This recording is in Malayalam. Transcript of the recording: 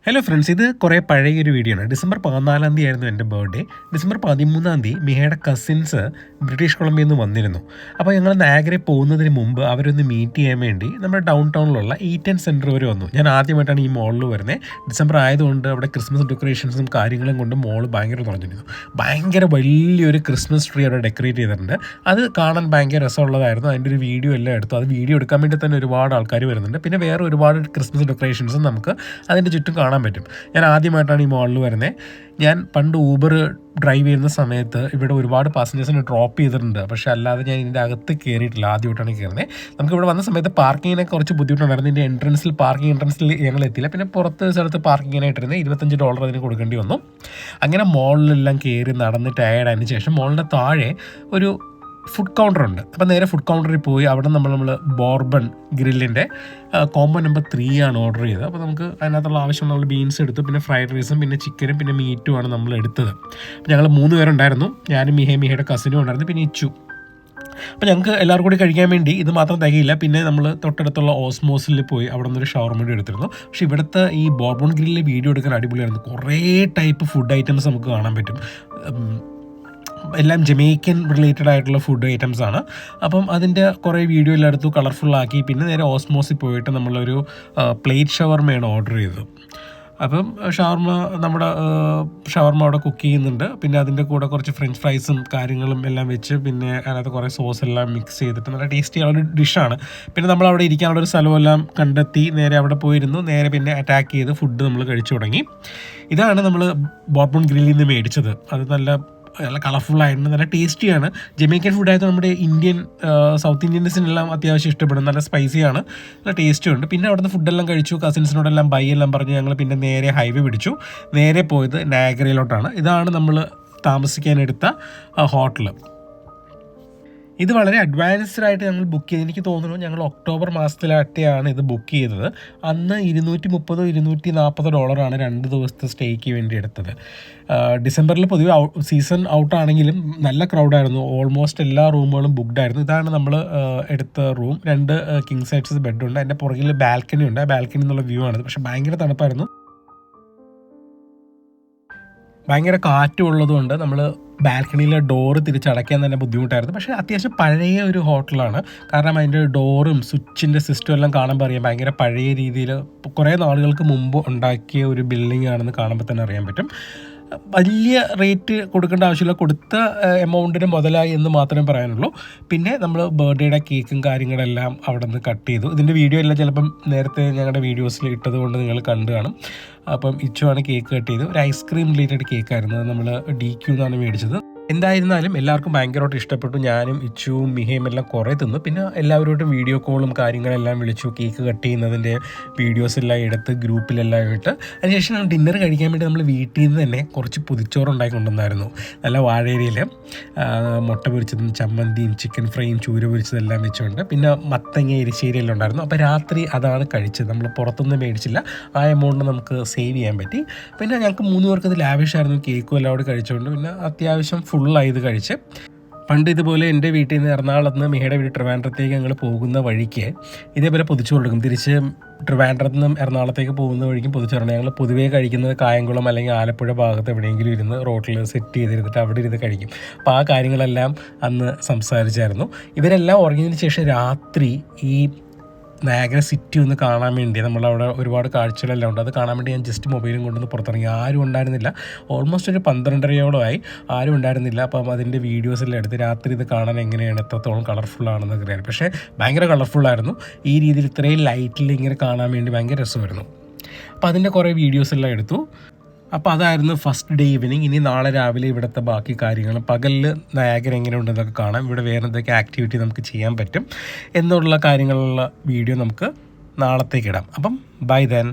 ഹലോ ഫ്രണ്ട്സ്, ഇത് കുറേ പഴയൊരു വീഡിയോ ആണ്. ഡിസംബർ 14 ആയിരുന്നു എൻ്റെ ബർത്ത്ഡേ. ഡിസംബർ 13 മിഹയുടെ കസിൻസ് ബ്രിട്ടീഷ് കൊളംബിയയിൽ നിന്ന് വന്നിരുന്നു. അപ്പോൾ ഞങ്ങൾ നാഗരെ പോകുന്നതിന് മുമ്പ് അവരൊന്ന് മീറ്റ് ചെയ്യാൻ വേണ്ടി നമ്മുടെ ഡൗൺ ടൗണിലുള്ള ഈറ്റൻ സെൻറ്റർ വരെ വന്നു. ഞാൻ ആദ്യമായിട്ടാണ് ഈ മോളിൽ വരുന്നത്. ഡിസംബർ ആയതുകൊണ്ട് അവിടെ ക്രിസ്മസ് ഡെക്കറേഷൻസും കാര്യങ്ങളും കൊണ്ട് മോൾ ഭയങ്കര തുറന്നിരുന്നു. ഭയങ്കര വലിയൊരു ക്രിസ്മസ് ട്രീ അവിടെ ഡെക്കറേറ്റ് ചെയ്തിട്ടുണ്ട്. അത് കാണാൻ ഭയങ്കര രസമുള്ളതായിരുന്നു. അതിൻ്റെ ഒരു വീഡിയോ എല്ലാം എടുത്തു. അത് വീഡിയോ എടുക്കാൻ വേണ്ടി തന്നെ ഒരുപാട് ആൾക്കാർ വരുന്നുണ്ട്. പിന്നെ വേറെ ഒരുപാട് ക്രിസ്മസ് ഡെക്കറേഷൻസും നമുക്ക് അതിൻ്റെ ചുറ്റും കാണാൻ പറ്റും. ഞാൻ ആദ്യമായിട്ടാണ് ഈ മോളിൽ വരുന്നത്. ഞാൻ പണ്ട് ഊബർ ഡ്രൈവ് ചെയ്യുന്ന സമയത്ത് ഇവിടെ ഒരുപാട് പാസഞ്ചേഴ്സിനെ ഡ്രോപ്പ് ചെയ്തിട്ടുണ്ട്. പക്ഷേ അല്ലാതെ ഞാൻ ഇതിൻ്റെ അകത്ത് കയറിയിട്ടില്ല. ആദ്യമായിട്ടാണ് കയറുന്നത്. നമുക്ക് ഇവിടെ വന്ന സമയത്ത് പാർക്കിങ്ങിനൊക്കെ കുറച്ച് ബുദ്ധിമുട്ടുണ്ടായിരുന്നു. ഇതിൻ്റെ പാർക്കിംഗ് എൻട്രൻസിൽ ഞങ്ങൾ എത്തിയില്ല. പിന്നെ പുറത്ത് സ്ഥലത്ത് പാർക്കിങ്ങിനായിട്ടിരുന്നത് $25 അതിന് കൊടുക്കേണ്ടി വന്നു. അങ്ങനെ മോളിലെല്ലാം കയറി നടന്ന് ടയേർഡായതിനു ശേഷം മോളിൻ്റെ താഴെ ഒരു ഫുഡ് കൗണ്ടറുണ്ട്. അപ്പോൾ നേരെ ഫുഡ് കൗണ്ടറിൽ പോയി അവിടെ നമ്മൾ ബോർബൺ ഗ്രില്ലിൻ്റെ കോംബോ നമ്പർ 3 ആണ് ഓർഡർ ചെയ്തത്. അപ്പോൾ നമുക്ക് അതിനകത്തുള്ള ആവശ്യമുള്ള ബീൻസ് എടുത്തു. പിന്നെ ഫ്രൈഡ് റൈസും പിന്നെ ചിക്കനും പിന്നെ മീറ്റുമാണ് നമ്മൾ എടുത്തത്. അപ്പോൾ ഞങ്ങൾ 3 പേരുണ്ടായിരുന്നു. ഞാനും മിഹയുടെ കസിനും ഉണ്ടായിരുന്നു, പിന്നെ ഇച്ചു. അപ്പോൾ ഞങ്ങൾക്ക് എല്ലാവർക്കും കൂടി കഴിക്കാൻ വേണ്ടി ഇത് മാത്രം തികയില്ല. പിന്നെ നമ്മൾ തൊട്ടടുത്തുള്ള ഓസ്മോസിൽ പോയി അവിടെ നിന്നൊരു ഷവർമ എടുത്തിരുന്നു. പക്ഷേ ഇവിടുത്തെ ഈ ബോർബൺ ഗ്രില്ലിൽ വീഡിയോ എടുക്കാൻ അടിപൊളിയായിരുന്നു. കുറേ ടൈപ്പ് ഫുഡ് ഐറ്റംസ് നമുക്ക് കാണാൻ പറ്റും. എല്ലാം ജമൈക്കൻ റിലേറ്റഡ് ആയിട്ടുള്ള ഫുഡ് ഐറ്റംസ് ആണ്. അപ്പം അതിൻ്റെ കുറേ വീഡിയോ എല്ലാം എടുത്തു, കളർഫുള്ളാക്കി. പിന്നെ നേരെ ഓസ്മോസിൽ പോയിട്ട് നമ്മളൊരു പ്ലേറ്റ് ഷവർമയാണ് ഓർഡർ ചെയ്തത്. അപ്പം നമ്മുടെ ഷവർമ അവിടെ കുക്ക് ചെയ്യുന്നുണ്ട്. പിന്നെ അതിൻ്റെ കൂടെ കുറച്ച് ഫ്രഞ്ച് ഫ്രൈസും കാര്യങ്ങളും എല്ലാം വെച്ച് പിന്നെ അതിനകത്ത് കുറേ സോസ് എല്ലാം മിക്സ് ചെയ്തിട്ട് നല്ല ടേസ്റ്റിയുള്ളൊരു ഡിഷാണ്. പിന്നെ നമ്മളവിടെ ഇരിക്കാനുള്ളൊരു സ്ഥലമെല്ലാം കണ്ടെത്തി നേരെ അവിടെ പോയിരുന്നു. നേരെ പിന്നെ അറ്റാക്ക് ചെയ്ത് ഫുഡ് നമ്മൾ കഴിച്ചു തുടങ്ങി. ഇതാണ് നമ്മൾ ബോർബൺ ഗ്രില്ലിൽ നിന്ന് മേടിച്ചത്. അത് നല്ല കളർഫുള്ളായിരുന്നു, നല്ല ടേസ്റ്റിയാണ്. ജമൈക്കൻ ഫുഡായത് നമ്മുടെ സൗത്ത് ഇന്ത്യൻസിനെല്ലാം അത്യാവശ്യം ഇഷ്ടപ്പെടും. നല്ല സ്പൈസിയാണ്, നല്ല ടേസ്റ്റും ഉണ്ട്. പിന്നെ അവിടുന്ന് ഫുഡെല്ലാം കഴിച്ചു. കസിൻസിനോടെല്ലാം ബൈ എല്ലാം പറഞ്ഞ് ഞങ്ങൾ പിന്നെ നേരെ ഹൈവേ പിടിച്ചു. നേരെ പോയത് നാഗരയിലോട്ടാണ്. ഇതാണ് നമ്മൾ താമസിക്കാനെടുത്ത ഹോട്ടൽ. ഇത് വളരെ അഡ്വാൻസ്ഡ് ആയിട്ട് ഞങ്ങൾ ബുക്ക് ചെയ്ത്, എനിക്ക് തോന്നുന്നു ഞങ്ങൾ ഒക്ടോബർ മാസത്തിലായിട്ടാണ് ഇത് ബുക്ക് ചെയ്തത്. അന്ന് $230 $240 2 ദിവസത്തെ സ്റ്റേക്ക് വേണ്ടി എടുത്തത്. ഡിസംബറിൽ പൊതുവെ സീസൺ ഔട്ടാണെങ്കിലും നല്ല ക്രൗഡായിരുന്നു. ഓൾമോസ്റ്റ് എല്ലാ റൂമുകളും ബുക്ക്ഡ് ആയിരുന്നു. ഇതാണ് നമ്മൾ എടുത്ത റൂം. 2 king sides ബെഡുണ്ട്. അതിൻ്റെ പുറകിൽ ബാൽക്കണി ഉണ്ട്. ആ ബാൽക്കണി എന്നുള്ള വ്യൂ ആണിത്. പക്ഷേ ഭയങ്കര തണുപ്പായിരുന്നു. ഭയങ്കര കാറ്റും ഉള്ളതുകൊണ്ട് നമ്മൾ ബാൽക്കണിയിലെ ഡോറ് തിരിച്ചടയ്ക്കാൻ തന്നെ ബുദ്ധിമുട്ടായിരുന്നു. പക്ഷേ അത്യാവശ്യം പഴയ ഒരു ഹോട്ടലാണ്. കാരണം അതിൻ്റെ ഡോറും സ്വിച്ചിൻ്റെ സിസ്റ്റം എല്ലാം കാണുമ്പോൾ അറിയാം ഭയങ്കര പഴയ രീതിയിൽ കുറേ നാളുകൾക്ക് മുമ്പ് ഉണ്ടാക്കിയ ഒരു ബിൽഡിംഗ് ആണെന്ന് കാണുമ്പോൾ തന്നെ അറിയാൻ പറ്റും. വലിയ റേറ്റ് കൊടുക്കേണ്ട ആവശ്യമില്ല, കൊടുത്ത എമൗണ്ടിന് മുതലായി എന്ന് മാത്രമേ പറയാനുള്ളൂ. പിന്നെ നമ്മൾ ബർത്ത്ഡേയുടെ കേക്കും കാര്യങ്ങളെല്ലാം അവിടെ നിന്ന് കട്ട് ചെയ്തു. ഇതിൻ്റെ വീഡിയോ എല്ലാം ചിലപ്പം നേരത്തെ ഞങ്ങളുടെ വീഡിയോസിൽ ഇട്ടത് കൊണ്ട് നിങ്ങൾ കണ്ടു കാണും. അപ്പം ഇച്ചുവാണ് കേക്ക് കട്ട് ചെയ്തത്. ഒരു ഐസ്ക്രീം റിലേറ്റഡ് കേക്കായിരുന്നു. അത് നമ്മൾ DQ എന്നാണ് മേടിച്ചത്. എന്തായിരുന്നാലും എല്ലാവർക്കും ഭയങ്കരമായിട്ട് ഇഷ്ടപ്പെട്ടു. ഞാനും ഇച്ചുവും മിഹയും എല്ലാം കുറേ തിന്നു. പിന്നെ എല്ലാവരോടും വീഡിയോ കോളും കാര്യങ്ങളെല്ലാം വിളിച്ചു. കേക്ക് കട്ട് ചെയ്യുന്നതിൻ്റെ വീഡിയോസ് എല്ലാം എടുത്ത് ഗ്രൂപ്പിലെല്ലാം ഇട്ട്. അതിനുശേഷം നമ്മൾ ഡിന്നർ കഴിക്കാൻ വേണ്ടി നമ്മൾ വീട്ടിൽ നിന്ന് തന്നെ കുറച്ച് പൊതിച്ചോറ് ഉണ്ടാക്കി കൊണ്ടുവന്നായിരുന്നു. നല്ല വാഴയിലയിൽ മുട്ട പൊരിച്ചതും ചമ്മന്തിയും ചിക്കൻ ഫ്രൈയും ചൂര പൊരിച്ചതെല്ലാം വെച്ചുകൊണ്ട് പിന്നെ മത്തങ്ങ എരിശ്ശേരിയെല്ലാം ഉണ്ടായിരുന്നു. അപ്പോൾ രാത്രി അതാണ് കഴിച്ചത്. നമ്മൾ പുറത്തൊന്നും മേടിച്ചില്ല. ആ എമൗണ്ട് നമുക്ക് സേവ് ചെയ്യാൻ പറ്റി. പിന്നെ ഞങ്ങൾക്ക് 3 പേർക്ക് ഇത് ലാവിഷായിരുന്നു. കേക്കും എല്ലാം കൂടി കഴിച്ചുകൊണ്ട് പിന്നെ അത്യാവശ്യം ഫുള്ളായി ഇത് കഴിച്ച്. പണ്ട് ഇതുപോലെ എൻ്റെ വീട്ടിൽ നിന്ന് എറണാകുളത്ത് നിന്ന് മിഹയുടെ വീട് ട്രിവാൻഡ്രത്തേക്ക് ഞങ്ങൾ പോകുന്ന വഴിക്ക് ഇതേപോലെ പൊതിച്ചോറ് കൊടുക്കും. തിരിച്ച് ട്രിവാൻഡ്രത്ത് നിന്നും എറണാകുളത്തേക്ക് പോകുന്ന വഴിക്കും പൊതിച്ചോറാണ്. ഞങ്ങൾ പൊതുവേ കഴിക്കുന്നത് കായംകുളം അല്ലെങ്കിൽ ആലപ്പുഴ ഭാഗത്ത് എവിടെയെങ്കിലും ഇരുന്ന് റോട്ടിൽ സെറ്റ് ചെയ്തിരുന്നിട്ട് അവിടെ ഇരുന്ന് കഴിക്കും. അപ്പോൾ ആ കാര്യങ്ങളെല്ലാം അന്ന് സംസാരിച്ചായിരുന്നു. ഇവരെല്ലാം ഉറങ്ങിയതിന് ശേഷം രാത്രി ഈ നാഗര സിറ്റി ഒന്ന് കാണാൻ വേണ്ടി നമ്മളവിടെ ഒരുപാട് കാഴ്ചകളെല്ലാം ഉണ്ട്. അത് കാണാൻ വേണ്ടി ഞാൻ ജസ്റ്റ് മൊബൈലും കൊണ്ടൊന്ന് പുറത്തിറങ്ങി. ആരും ഉണ്ടായിരുന്നില്ല. ഓൾമോസ്റ്റ് ഒരു 12:30 ആരും ഉണ്ടായിരുന്നില്ല. അപ്പം അതിൻ്റെ വീഡിയോസെല്ലാം എടുത്ത് രാത്രി ഇത് കാണാൻ എങ്ങനെയാണ് എത്രത്തോളം കളർഫുള്ളാണെന്നൊക്കെ അറിയാം. പക്ഷേ ഭയങ്കര കളർഫുള്ളായിരുന്നു. ഈ രീതിയിൽ ഇത്രയും ലൈറ്റിൽ ഇങ്ങനെ കാണാൻ വേണ്ടി ഭയങ്കര രസമായിരുന്നു. അപ്പോൾ അതിൻ്റെ കുറേ വീഡിയോസെല്ലാം എടുത്തു. അപ്പോൾ അതായിരുന്നു ഫസ്റ്റ് ഡേ ഈവനിങ്. ഇനി നാളെ രാവിലെ ഇവിടുത്തെ ബാക്കി കാര്യങ്ങൾ പകലിൽ നയാഗര എങ്ങനെ ഉണ്ടെന്നൊക്കെ കാണാം. ഇവിടെ വേറെ എന്തൊക്കെ ആക്ടിവിറ്റി നമുക്ക് ചെയ്യാൻ പറ്റും എന്നുള്ള കാര്യങ്ങളുള്ള വീഡിയോ നമുക്ക് നാളത്തേക്ക് ഇടാം. അപ്പം ബൈ ദെൻ.